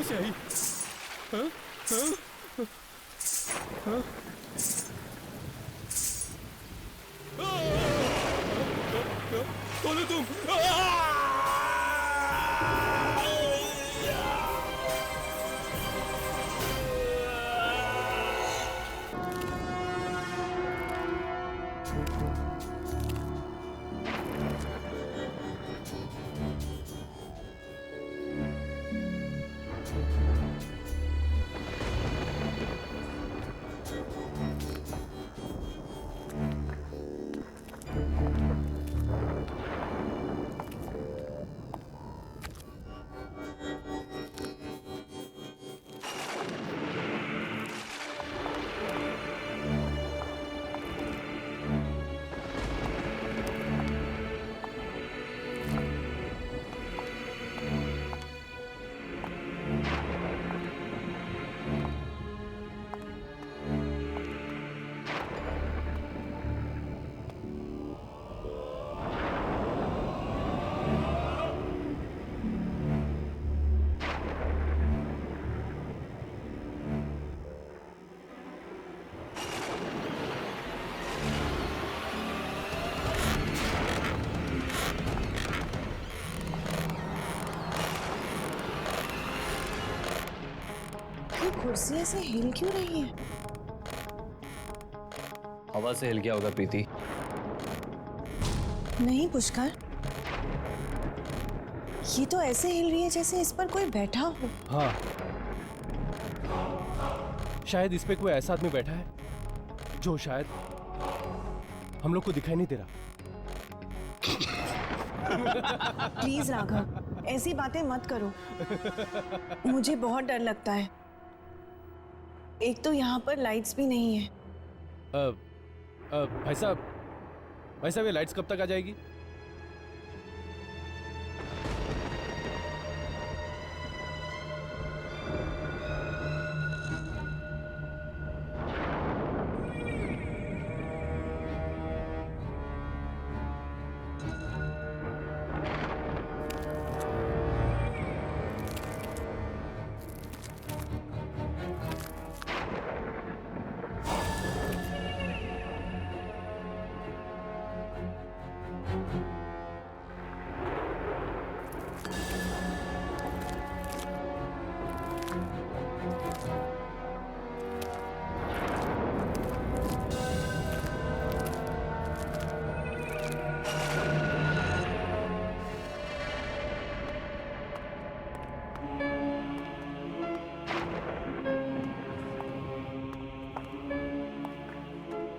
से आई? हाँ? हाँ? हाँ? कौन हो तुम? कुर्सी ऐसे हिल क्यों रही है? हवा से हिल गया होगा प्रीति। नहीं पुष्कर, ये तो ऐसे हिल रही है जैसे इस पर कोई बैठा हो। हाँ, शायद इस पे कोई ऐसा आदमी बैठा है जो शायद हम लोग को दिखाई नहीं दे रहा। प्लीज राघव, ऐसी बातें मत करो। मुझे बहुत डर लगता है। एक तो यहाँ पर लाइट्स भी नहीं है। भाई साहब ये लाइट्स कब तक आ जाएगी?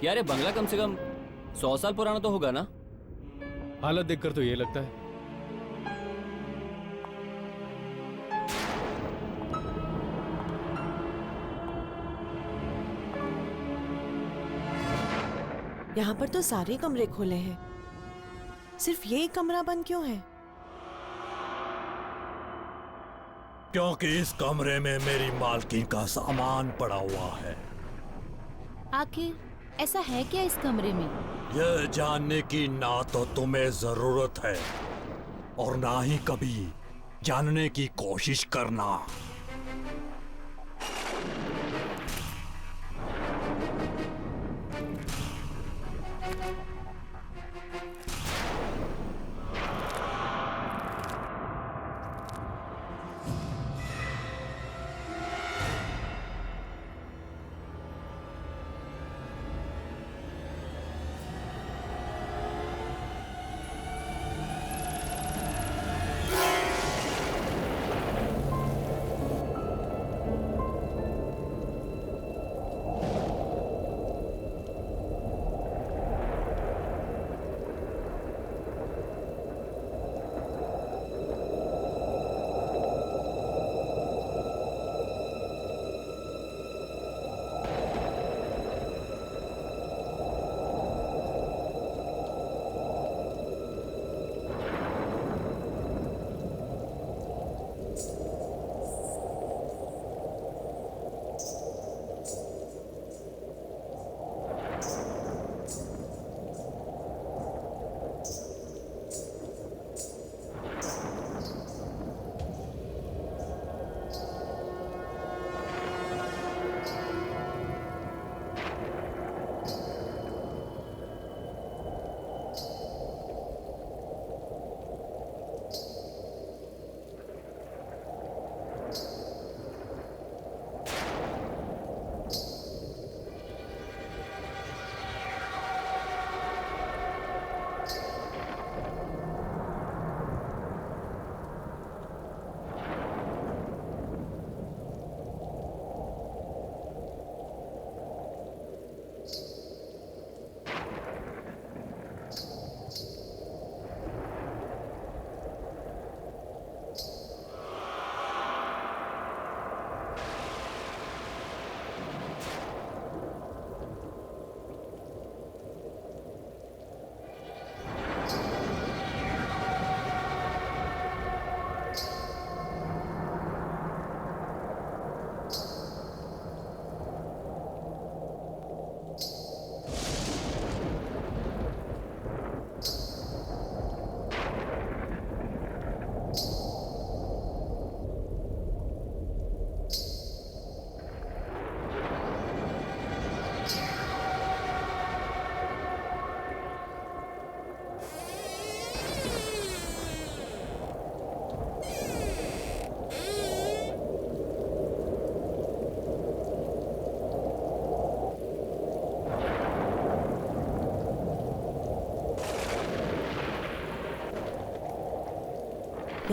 यार ये बंगला कम से कम 100 साल पुराना तो होगा ना? हालत देखकर तो ये लगता है। यहाँ पर तो सारे कमरे खुले हैं, सिर्फ ये कमरा बंद क्यों है? क्योंकि इस कमरे में मेरी मालकिन का सामान पड़ा हुआ है। आखिर ऐसा है क्या इस कमरे में? यह जानने की ना तो तुम्हें जरूरत है और ना ही कभी जानने की कोशिश करना।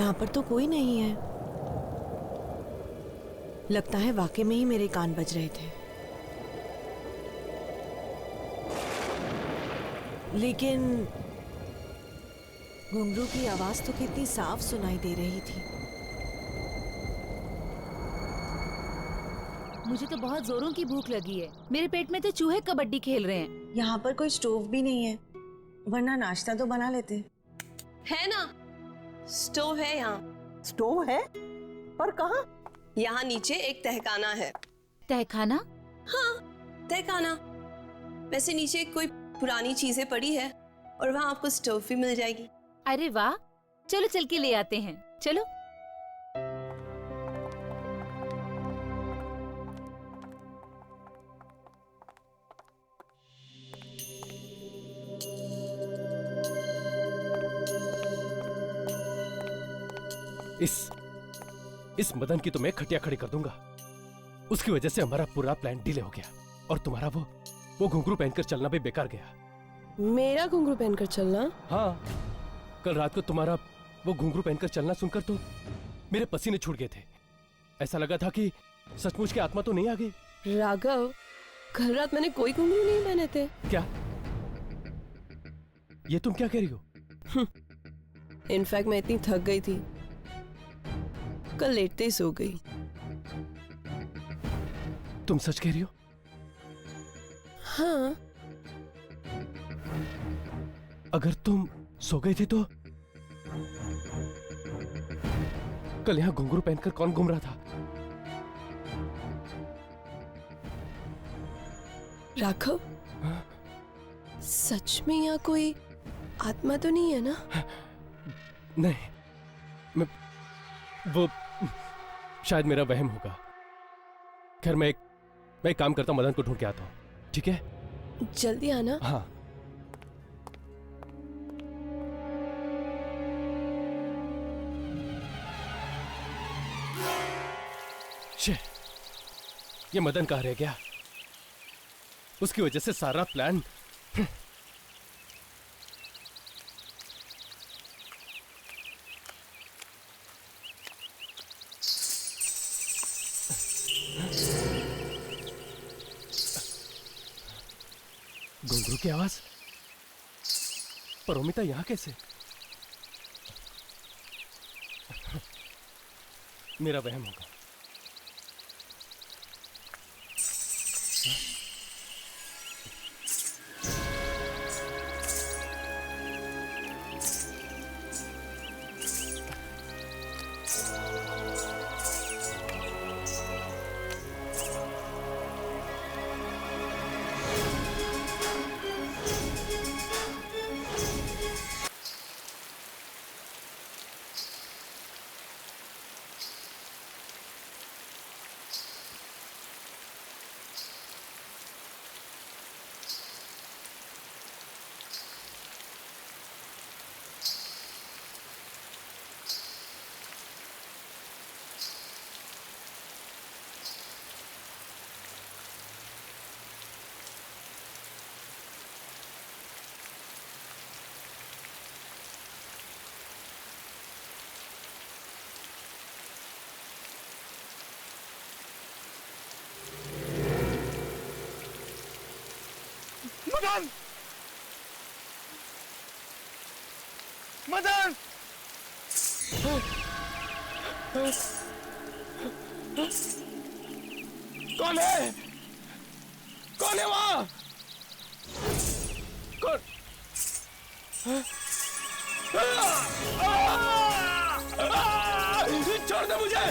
यहाँ पर तो कोई नहीं है। लगता है वाकई में ही मेरे कान बज रहे थे। लेकिन घुंघरू की आवाज तो कितनी साफ सुनाई दे रही थी। मुझे तो बहुत जोरों की भूख लगी है। मेरे पेट में तो चूहे कबड्डी खेल रहे हैं। यहाँ पर कोई स्टोव भी नहीं है, वरना नाश्ता तो बना लेते। है ना, स्टोव है यहाँ। स्टोव है? पर कहाँ? यहाँ नीचे एक तहखाना है। तहखाना? हाँ, तहखाना। वैसे नीचे कोई पुरानी चीजें पड़ी है और वहाँ आपको स्टोव भी मिल जाएगी। अरे वाह, चलो चल के ले आते हैं। चलो। इस मदन की तो मैं खटिया खड़ी कर दूंगा। उसकी वजह से हमारा पूरा प्लान डिले हो गया और तुम्हारा वो घुंघरू पहनकर चलना भी बेकार गया। मेरा घुंघरू पहनकर चलना? हाँ, कल रात को तुम्हारा वो घुंघरू पहनकर चलना सुनकर तो मेरे पसीने छूट गए थे। ऐसा लगा था कि सचमुच की आत्मा तो नहीं आ गई। राघव, कल रात मैंने कोई घुंघरू नहीं पहने थे। क्या? ये तुम क्या कह रही हो? इनफैक्ट मैं इतनी थक गई थी, कल लेटते ही सो गई। तुम सच कह रही हो? हाँ। अगर तुम सो गई थी तो कल यहाँ घुंघरू पहनकर कौन घूम रहा था? राघव, हाँ? सच में यहाँ कोई आत्मा तो नहीं है ना? नहीं, वो शायद मेरा वहम होगा। खैर मैं एक काम करता हूं, मदन को ढूंढ के आता हूं, ठीक है? जल्दी आना। हाँ। शे, ये मदन कहाँ रह गया? उसकी वजह से सारा प्लान। घुंघरू की आवाज? परोमिता यहां कैसे? मेरा वहम होगा। मदन! मदन! कौन है? कौन है वहां? कौन? छोड़ दे मुझे!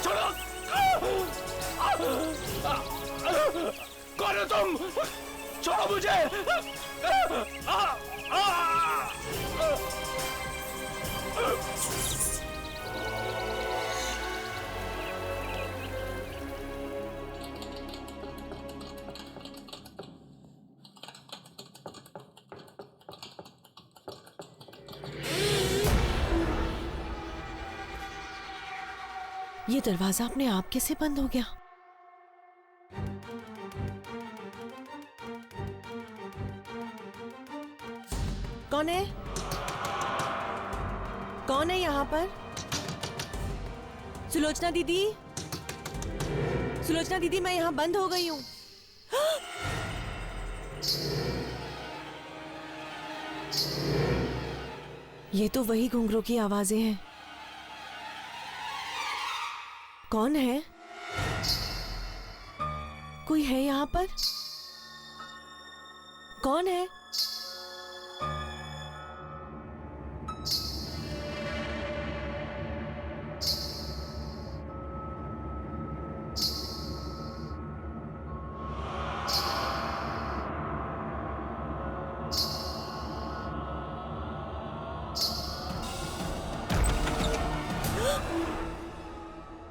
छोड़ो! कौन हो तुम? छोड़ो मुझे! ये दरवाजा अपने आप कैसे बंद हो गया? कौन है? कौन है यहाँ पर? सुलोचना दीदी, सुलोचना दीदी, मैं यहाँ बंद हो गई हूँ। ये तो वही घुंघरू की आवाजें हैं। कौन है? कोई है यहाँ पर? कौन है?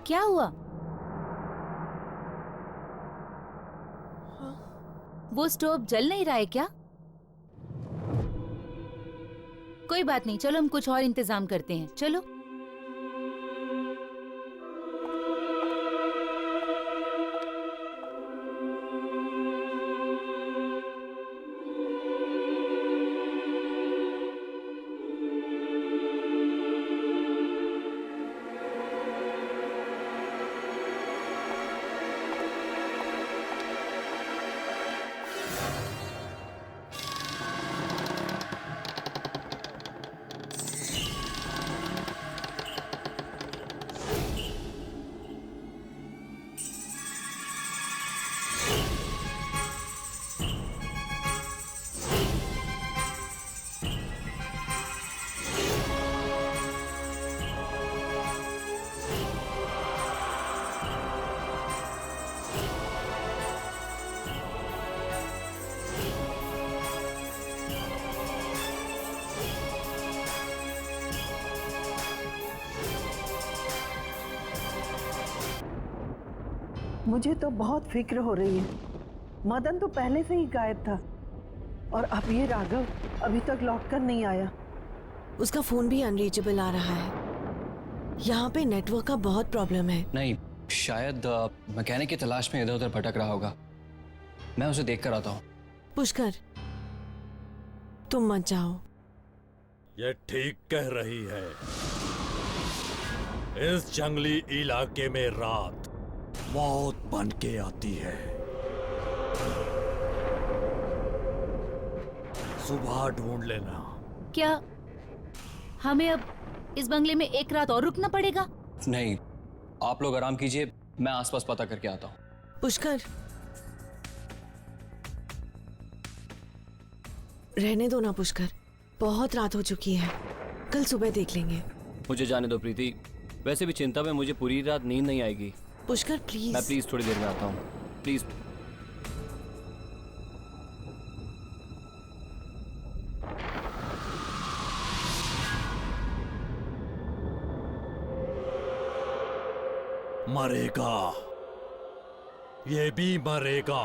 क्या हुआ? वो स्टोव जल नहीं रहा है क्या? कोई बात नहीं, चलो हम कुछ और इंतजाम करते हैं। चलो। मुझे तो बहुत फिक्र हो रही है। मदन तो पहले से ही गायब था और अब ये राघव अभी तक लौट कर नहीं आया। उसका फोन भी अनरीचेबल आ रहा है। यहाँ पे नेटवर्क का बहुत प्रॉब्लम है। नहीं, शायद मैकेनिक की तलाश में इधर उधर भटक रहा होगा। मैं उसे देख कर आता हूँ। पुष्कर, तुम मत जाओ। ये ठीक कह रही है। इस जंगली इलाके में रात मौत बन के आती है। सुबह ढूंढ लेना। क्या हमें अब इस बंगले में एक रात और रुकना पड़ेगा? नहीं, आप लोग आराम कीजिए, मैं आसपास पता करके आता हूँ। पुष्कर, रहने दो ना पुष्कर, बहुत रात हो चुकी है, कल सुबह देख लेंगे। मुझे जाने दो प्रीति, वैसे भी चिंता में मुझे पूरी रात नींद नहीं आएगी। पुष्कर प्लीज। मैं प्लीज थोड़ी देर में आता हूँ, प्लीज। मरेगा, ये भी मरेगा।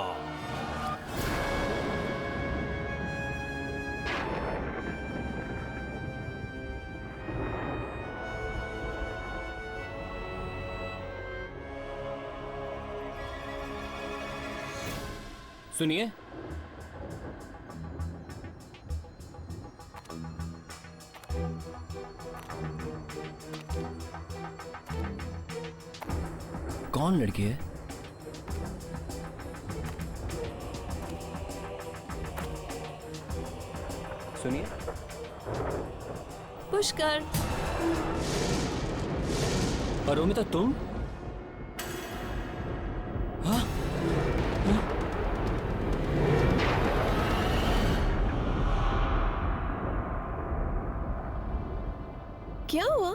सुनिए, कौन लड़की है? सुनिए, पुष्कर। अरोमिता तुम? हाँ? क्या हुआ?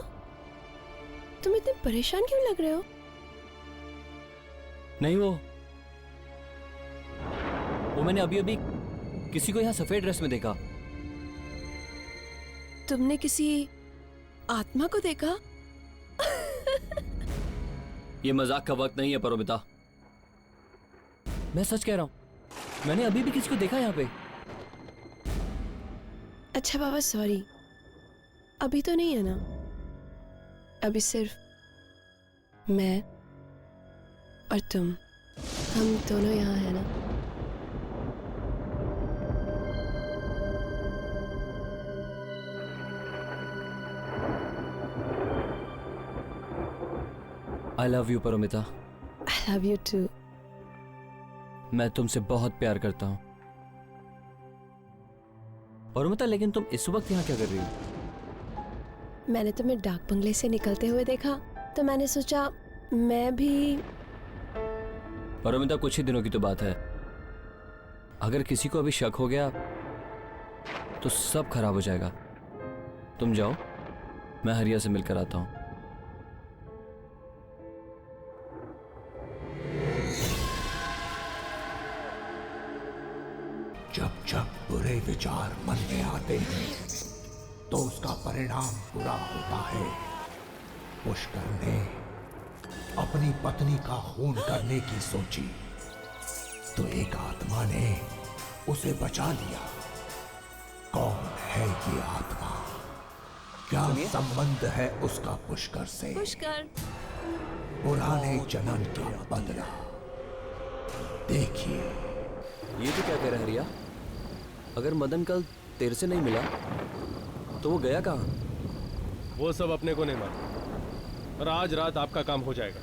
तुम इतने परेशान क्यों लग रहे हो? नहीं, वो मैंने अभी अभी किसी को यहाँ सफेद ड्रेस में देखा। तुमने किसी आत्मा को देखा? ये मजाक का वक्त नहीं है परोमिता, मैं सच कह रहा हूं। मैंने अभी भी किसी को देखा यहाँ पे। अच्छा बाबा, सॉरी, अभी तो नहीं है ना? अभी सिर्फ मैं और तुम, हम दोनों यहाँ हैं ना? I love you Paromita. I love you too. मैं तुमसे बहुत प्यार करता हूँ। परोमिता, लेकिन तुम इस वक्त यहाँ क्या कर रही हो? मैंने तुम्हें डाक बंगले से निकलते हुए देखा तो मैंने सोचा मैं भी। परोमिता, कुछ ही दिनों की तो बात है। अगर किसी को अभी शक हो गया तो सब खराब हो जाएगा। तुम जाओ, मैं हरिया से मिलकर आता हूँ। जब जब बुरे विचार मन में आते हैं तो उसका परिणाम बुरा होता है। पुष्कर ने अपनी पत्नी का खून करने की सोची तो एक आत्मा ने उसे बचा लिया। कौन है ये आत्मा? क्या संबंध है उसका पुष्कर से? पुष्कर, पुराने जन्म का बदला। देखिए, ये तो क्या कह रहा है हरिया? अगर मदन कल तेरे से नहीं मिला तो वो गया कहाँ? वो सब अपने को नहीं मालूम, और आज रात आपका काम हो जाएगा।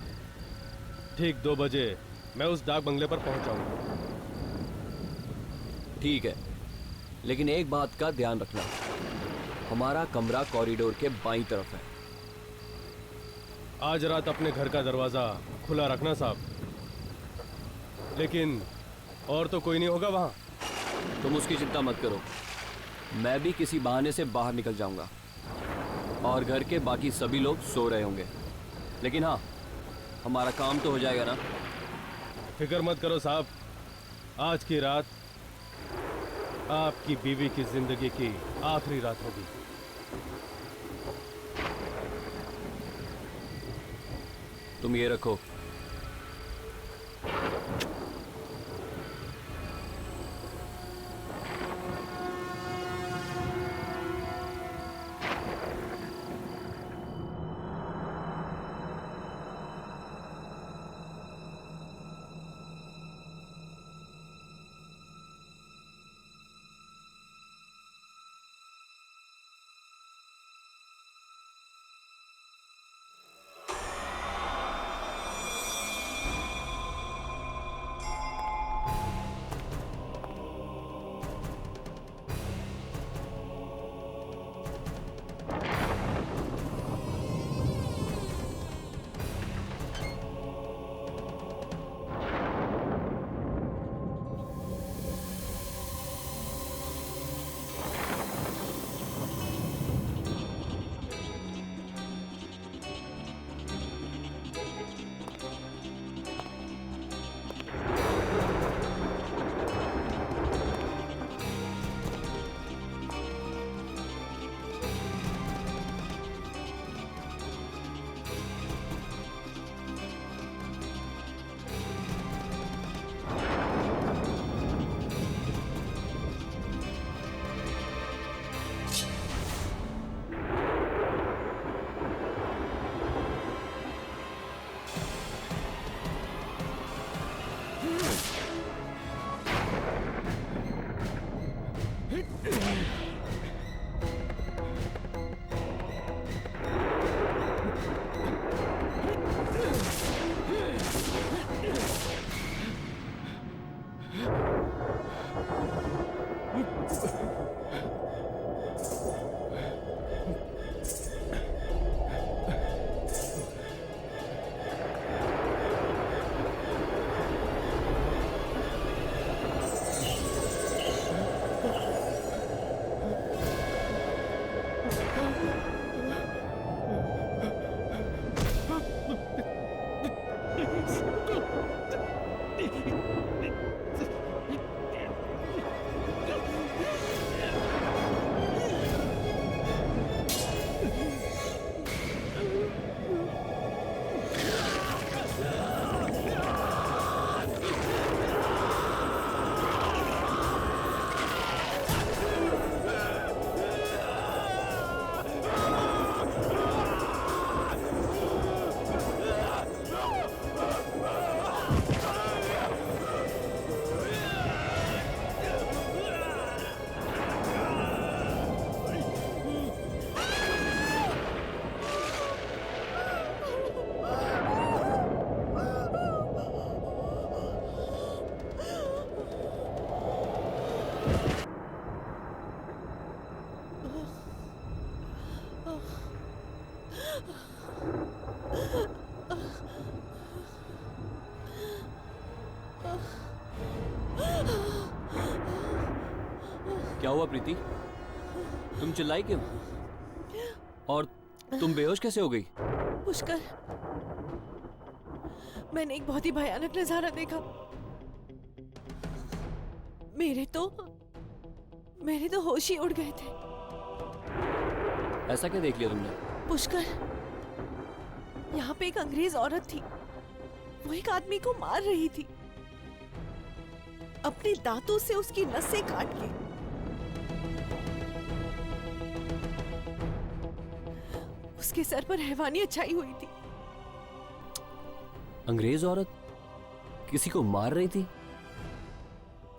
ठीक 2 बजे मैं उस डाक बंगले पर पहुंच जाऊंगा। ठीक है, लेकिन एक बात का ध्यान रखना, हमारा कमरा कॉरिडोर के बाईं तरफ है। आज रात अपने घर का दरवाजा खुला रखना साहब, लेकिन और तो कोई नहीं होगा वहां। तुम उसकी चिंता मत करो, मैं भी किसी बहाने से बाहर निकल जाऊंगा और घर के बाकी सभी लोग सो रहे होंगे। लेकिन हाँ, हमारा काम तो हो जाएगा ना। फिक्र मत करो साहब, आज की रात आपकी बीवी की जिंदगी की आखिरी रात होगी। तुम ये रखो। क्या हुआ प्रीति? तुम चिल्लाई क्यों? और तुम बेहोश कैसे हो गई? पुष्कर, मैंने एक बहुत ही भयानक नजारा देखा। मेरे तो होश ही उड़ गए थे। ऐसा क्या देख लिया तुमने? पुष्कर, यहाँ पे एक अंग्रेज औरत थी। वो एक आदमी को मार रही थी, अपने दांतों से उसकी नसें काट के। उसके सर पर हैवानियत छाई हुई थी। अंग्रेज औरत किसी को मार रही थी?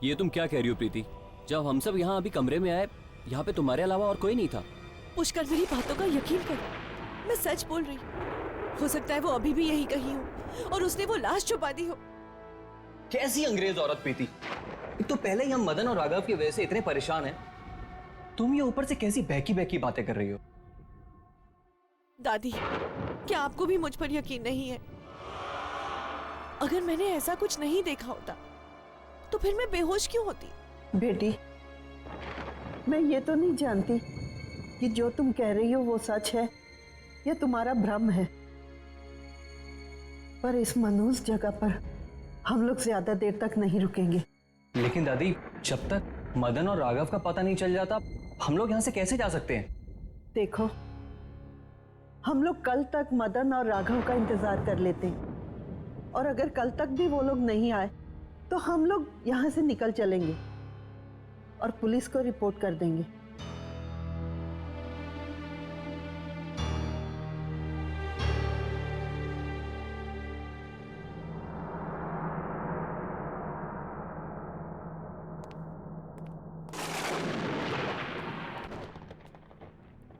ये तुम क्या कह रही हो प्रीति? जब हम सब यहाँ अभी कमरे में आए, यहाँ पे तुम्हारे अलावा और कोई नहीं था। पुष्कर, मेरी बातों का यकीन करो, मैं सच बोल रही हूँ। हो सकता है वो अभी भी यही कहीं हो और उसने वो लाश छुपा दी हो। कैसी अंग्रेज औरत प्रीति? एक तो पहले ही हम मदन और राघव की वजह से इतने परेशान हैं, तुम ये ऊपर से कैसी बहकी बहकी बातें कर रही हो? दादी, क्या आपको भी मुझ पर यकीन नहीं है? अगर मैंने ऐसा कुछ नहीं देखा होता तो फिर मैं बेहोश क्यों होती? बेटी, मैं ये तो नहीं जानती कि जो तुम कह रही हो वो सच है या तुम्हारा भ्रम है, पर इस मनहूस जगह पर हम लोग ज्यादा देर तक नहीं रुकेंगे। लेकिन दादी, जब तक मदन और राघव का पता नहीं चल जाता, हम लोग यहाँ से कैसे जा सकते हैं? देखो, हम लोग कल तक मदन और राघव का इंतजार कर लेते हैं, और अगर कल तक भी वो लोग नहीं आए तो हम लोग यहाँ से निकल चलेंगे और पुलिस को रिपोर्ट कर देंगे।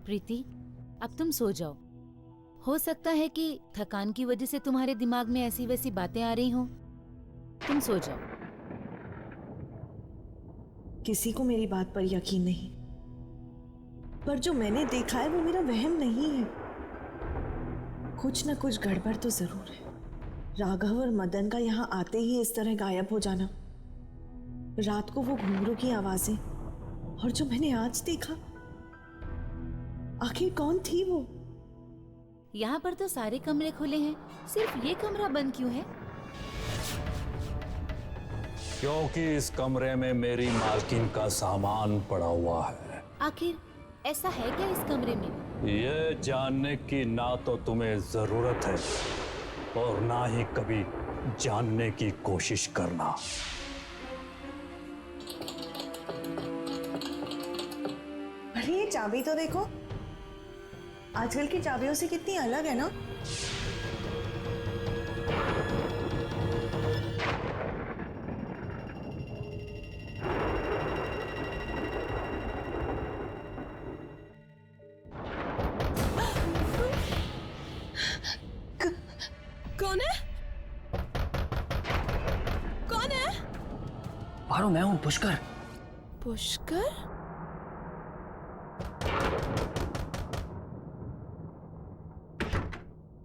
प्रीति, अब तुम सो जाओ। हो सकता है कि थकान की वजह से तुम्हारे दिमाग में ऐसी वैसी बातें आ रही हों। तुम सो जाओ। किसी को मेरी बात पर यकीन नहीं, पर जो मैंने देखा है वो मेरा वहम नहीं है। कुछ न कुछ गड़बड़ तो जरूर है। राघव और मदन का यहाँ आते ही इस तरह गायब हो जाना, रात को वो घुंघरू की आवाजें, और जो मैंने आज देखा, आखिर कौन थी वो? यहाँ पर तो सारे कमरे खुले हैं, सिर्फ ये कमरा बंद क्यों है? क्योंकि इस कमरे में मेरी मालकिन का सामान पड़ा हुआ है। आखिर ऐसा है क्या इस कमरे में? ये जानने की ना तो तुम्हें जरूरत है और ना ही कभी जानने की कोशिश करना। अरे ये चाबी तो देखो, आजकल की चाबियों से कितनी अलग है ना। कौन है? कौन है? पारो, मैं हूं पुष्कर। पुष्कर?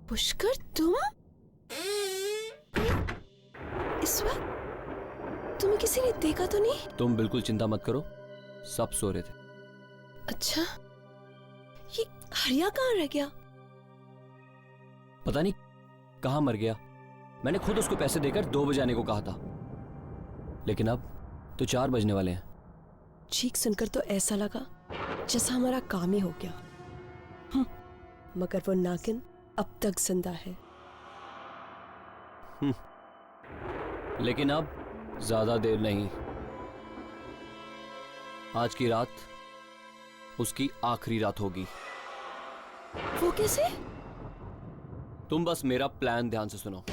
पुष्कर, तुम? इस वक्त तुम्हें किसी ने देखा तो नहीं? तुम बिल्कुल चिंता मत करो, सब सो रहे थे। अच्छा, ये हरिया कहाँ रह गया? पता नहीं कहाँ मर गया। मैंने खुद उसको पैसे देकर 2 बजे आने को कहा था, लेकिन अब तो 4 बजने वाले हैं। चीख सुनकर तो ऐसा लगा जैसा हमारा काम ही हो गया। मगर वो नागिन अब तक जिंदा है। लेकिन अब ज्यादा देर नहीं। आज की रात उसकी आखिरी रात होगी। वो कैसे? तुम बस मेरा प्लान ध्यान से सुनो।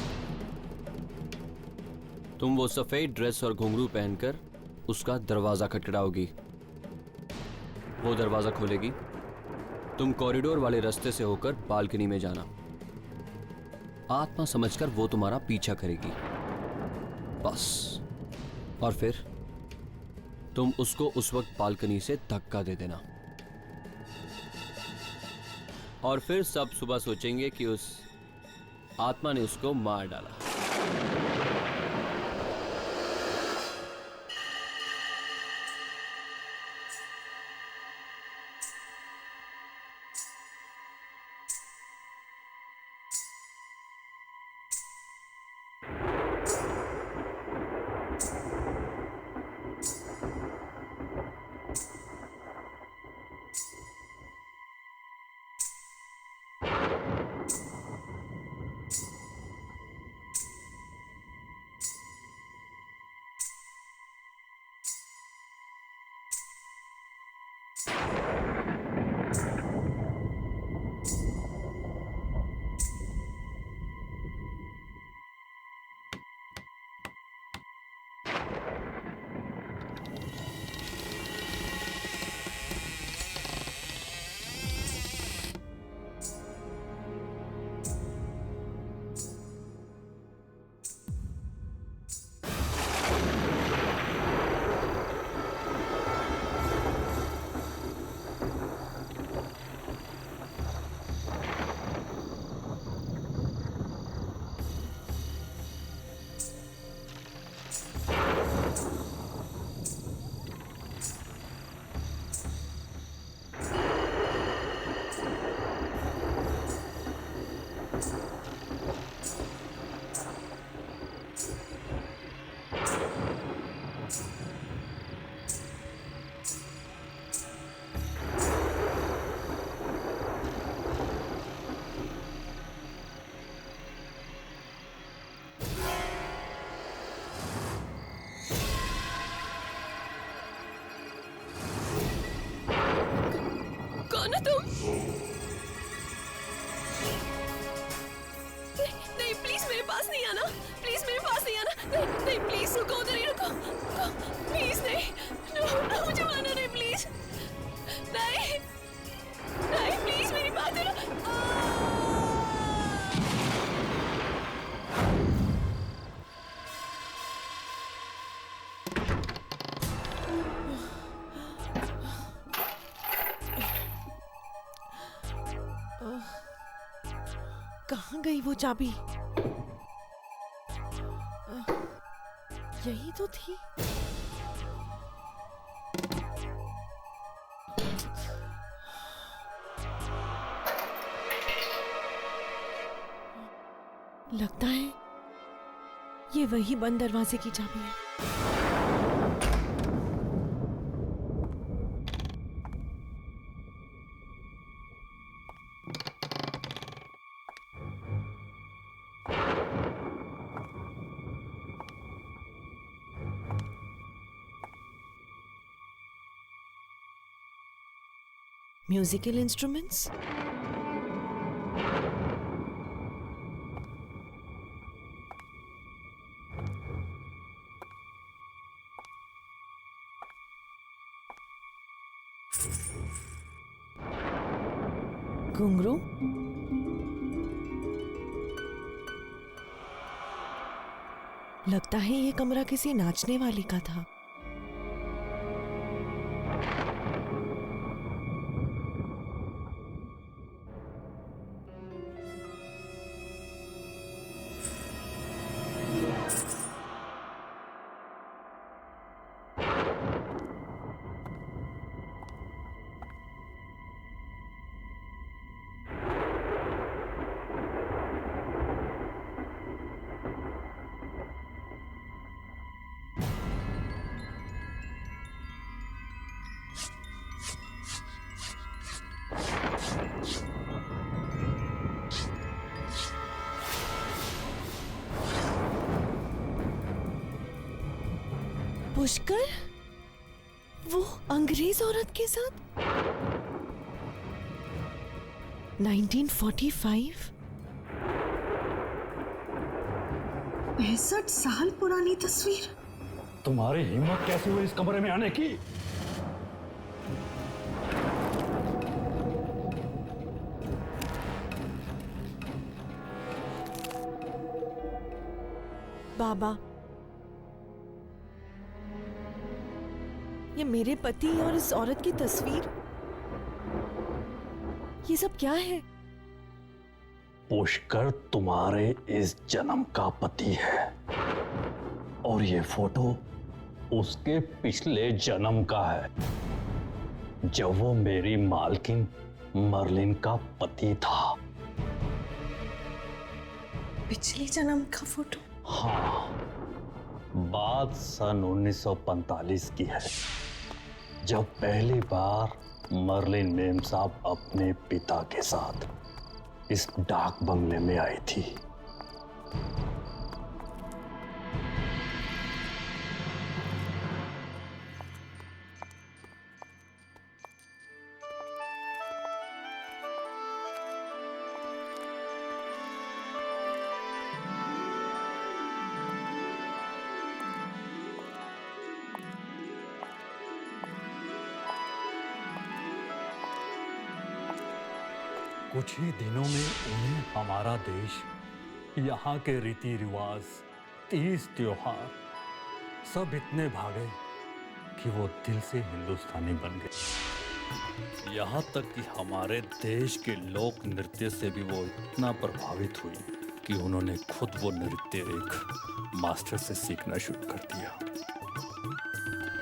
तुम वो सफेद ड्रेस और घुंघरू पहनकर उसका दरवाजा खटखटाओगी। वो दरवाजा खोलेगी, तुम कॉरिडोर वाले रास्ते से होकर बालकनी में जाना। आत्मा समझकर वो तुम्हारा पीछा करेगी, बस। और फिर तुम उसको उस वक्त बालकनी से धक्का दे देना। और फिर सब सुबह सोचेंगे कि उस आत्मा ने उसको मार डाला। पास नहीं आना, प्लीज मेरे पास नहीं आना। नहीं नहीं प्लीज रुको, उधर ही रुको, प्लीज नहीं, मुझे मारना नहीं प्लीज, नहीं नहीं प्लीज मेरी बात है। कहाँ गई वो चाबी? यही तो थी। लगता है ये वही बंद दरवाजे की चाबी है। म्यूजिकल इंस्ट्रूमेंट्स, घुंघरू, लगता है ये कमरा किसी नाचने वाली का था। पुष्कर, वो अंग्रेज औरत के साथ 1945? 65 साल पुरानी तस्वीर। तुम्हारी हिम्मत कैसे हुई इस कमरे में आने की? बाबा, ये मेरे पति और इस औरत की तस्वीर, ये सब क्या है? पुष्कर तुम्हारे इस जन्म का पति है और ये फोटो उसके पिछले जन्म का है, जब वो मेरी मालकिन मर्लिन का पति था। पिछले जन्म का फोटो? हाँ, बात सन 1945 की है, जब पहली बार मर्लिन मेम साहब अपने पिता के साथ इस डाक बंगले में आई थी। कुछ ही दिनों में उन्हें हमारा देश, यहाँ के रीति रिवाज, तीज त्योहार सब इतने भागे कि वो दिल से हिंदुस्तानी बन गए। यहाँ तक कि हमारे देश के लोक नृत्य से भी वो इतना प्रभावित हुई कि उन्होंने खुद वो नृत्य एक मास्टर से सीखना शुरू कर दिया।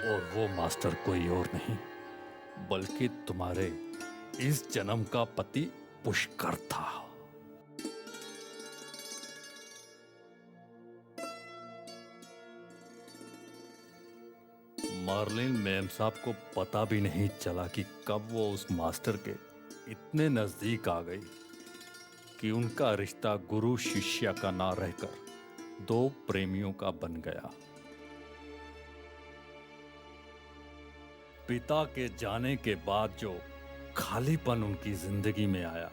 और वो मास्टर कोई और नहीं बल्कि तुम्हारे इस जन्म का पति पुष्कर था। मर्लिन मेम साहब को पता भी नहीं चला कि कब वो उस मास्टर के इतने नजदीक आ गई कि उनका रिश्ता गुरु शिष्य का ना रहकर दो प्रेमियों का बन गया। पिता के जाने के बाद जो खालीपन उनकी जिंदगी में आया,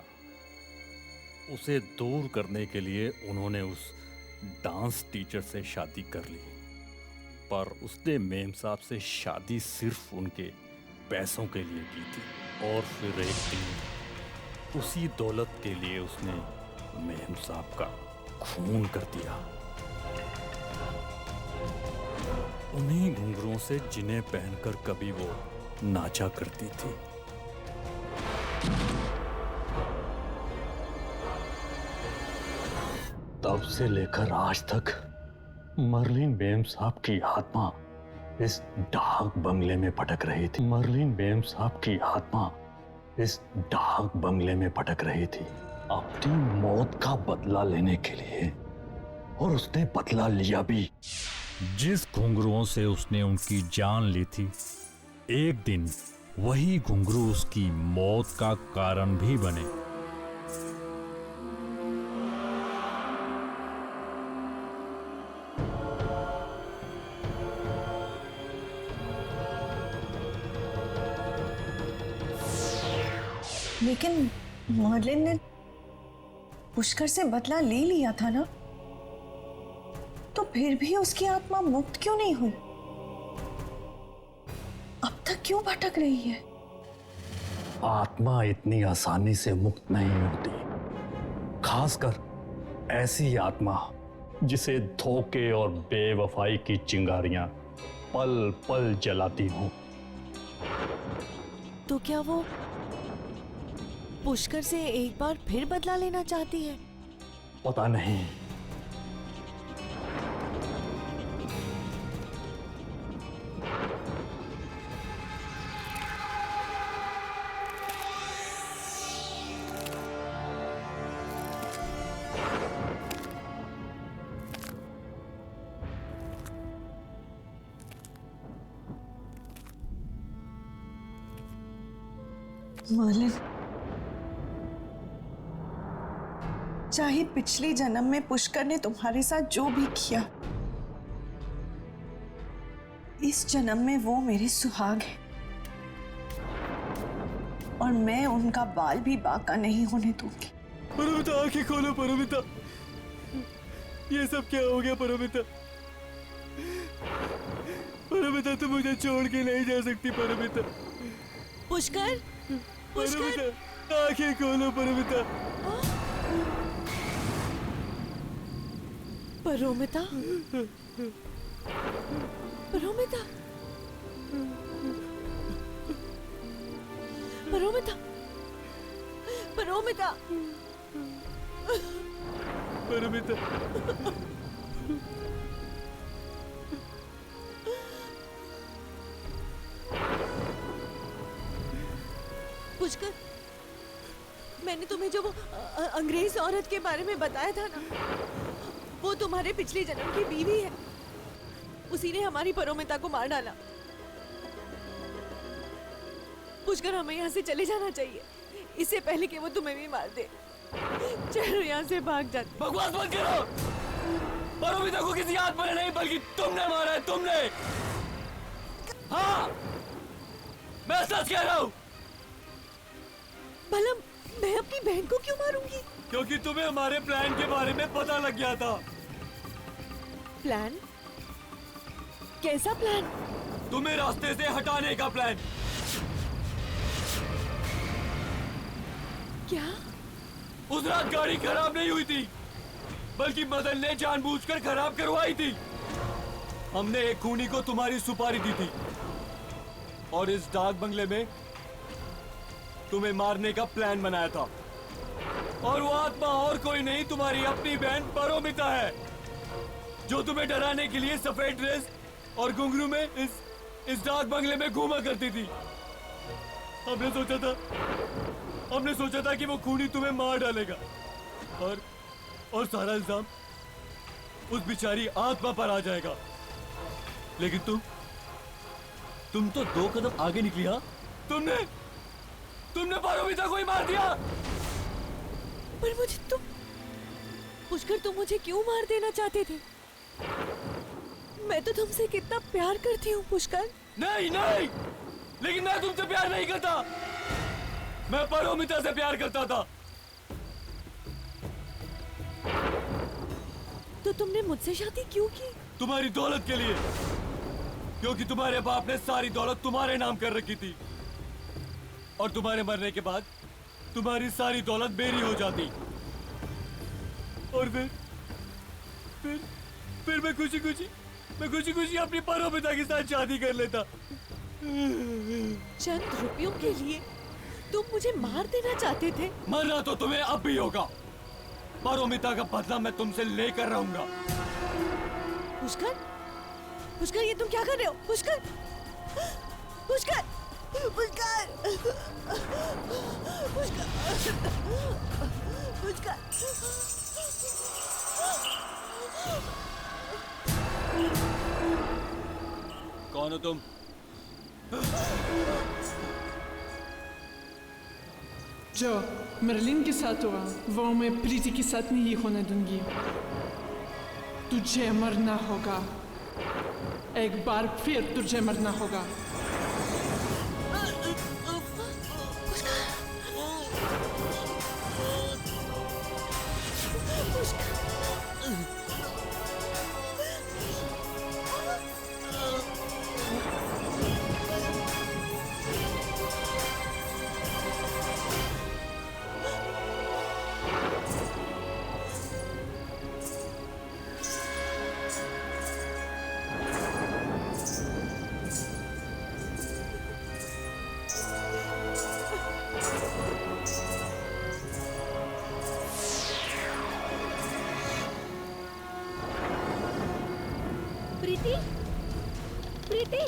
उसे दूर करने के लिए उन्होंने उस डांस टीचर से शादी कर ली, पर उसने मेम साहब से शादी सिर्फ उनके पैसों के लिए की थी। और फिर एक दिन उसी दौलत के लिए उसने मेम साहब का खून कर दिया। उन्हीं घुंघरुओं से जिन्हें पहनकर कभी वो नाचा करती थी। तब से लेकर आज तक मर्लिन बेम साहब की आत्मा इस डाक बंगले में भटक रही थी। मर्लिन बेम साहब की आत्मा इस डाक बंगले में भटक रही थी अपनी मौत का बदला लेने के लिए, और उसने बदला लिया भी। जिस घुंघरुओं से उसने उनकी जान ली थी, एक दिन वही घुंघरू उसकी मौत का कारण भी बने। लेकिन मर्लिन ने पुष्कर से बदला ले लिया था ना, तो फिर भी उसकी आत्मा मुक्त क्यों नहीं हुई? अब तक क्यों भटक रही है? आत्मा इतनी आसानी से मुक्त नहीं होती, खासकर ऐसी आत्मा जिसे धोखे और बेवफाई की चिंगारियां पल पल जलाती हों। तो क्या वो पुष्कर से एक बार फिर बदला लेना चाहती है? पता नहीं। मर्लिन, चाहे पिछले जन्म में पुष्कर ने तुम्हारे साथ जो भी किया, इस जन्म में वो मेरे सुहाग है, और मैं उनका बाल भी बाका नहीं होने दूंगी। परमिता, आंखें खोलो परमिता। ये सब क्या हो गया परमिता? परमिता, तुम मुझे छोड़ के नहीं जा सकती परमिता। पुष्कर, पुष्कर, परमिता, आंखें खोलो परमिता। परोमिता, परोमिता, परोमिता, परोमिता, परमिता, पुष्कर, मैंने तुम्हें जो वो अंग्रेज औरत के बारे में बताया था ना, वो तुम्हारे पिछले जन्म की बीवी है। उसी ने हमारी परोमिता को मार डाला। पुष्कर, हमें यहाँ से चले जाना चाहिए, इससे पहले कि वो तुम्हें भी मार दे। चलो यहाँ से भाग जाते। बकवास मत करो। परोमिता को किसी आत्मा ने नहीं, बल्कि तुमने मारा है, तुमने। हाँ, मैं सच कह रहा हूँ। भला मैं अपनी बहन को क्यों मारूंगी? क्योंकि तुम्हें हमारे प्लान के बारे में पता लग गया था। प्लान? कैसा प्लान? तुम्हें रास्ते से हटाने का प्लान। क्या? उस रात गाड़ी खराब नहीं हुई थी, बल्कि मदन ने जानबूझकर खराब करवाई थी। हमने एक खूनी को तुम्हारी सुपारी दी थी, और इस डाक बंगले में तुम्हें मारने का प्लान बनाया था। और वो आत्मा और कोई नहीं, तुम्हारी अपनी बहन परोमिता है, जो तुम्हें डराने के लिए सफेद ड्रेस और घुंघरू में इस डाक बंगले में घूमा करती थी। हमने सोचा था कि वो खूनी तुम्हें मार डालेगा, और सारा इल्जाम उस बेचारी आत्मा पर आ जाएगा। लेकिन तुम तो 2 कदम आगे निकली। हाँ, तुमने परोमिता को ही मार दिया। पर पुष्कर, तुम मुझे क्यों मार देना चाहते थे? मैं तो तुमसे कितना प्यार करती हूँ पुष्कर। नहीं, लेकिन मैं तुमसे प्यार नहीं करता। मैं परोमिता से प्यार करता था। तो तुमने मुझसे शादी क्यों की? तुम्हारी दौलत के लिए, क्योंकि तुम्हारे बाप ने सारी दौलत तुम्हारे नाम कर रखी थी और तुम्हारे मरने के बाद तुम्हारी सारी दौलत मेरी हो जाती और फिर मैं खुशी खुशी अपनी परमपिता के साथ शादी कर लेता। चंद रुपयों के लिए तुम मुझे मार देना चाहते थे? मरना तो तुम्हें अब भी होगा। परमपिता का बदला मैं तुमसे लेकर रहूंगा। पुष्कर, पुष्कर, ये तुम क्या कर रहे हो? पुष्कर, पुष्कर, पुष्कर, पुष्कर, पुष्कर। कौन हो तुम? जो मर्लिन के साथ हुआ वो मैं प्रीति के साथ नहीं होने दूंगी। तुझे मरना होगा, एक बार फिर तुझे मरना होगा। प्रीति, प्रीति,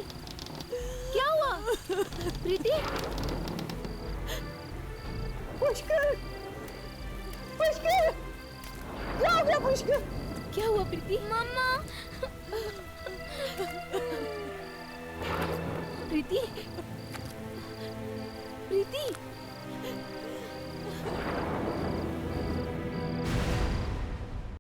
क्या हुआ? प्रीति, पुष्कर, पुष्कर, क्या हो गया पुष्कर? क्या हुआ प्रीति? मम्मा। प्रीति, प्रीति,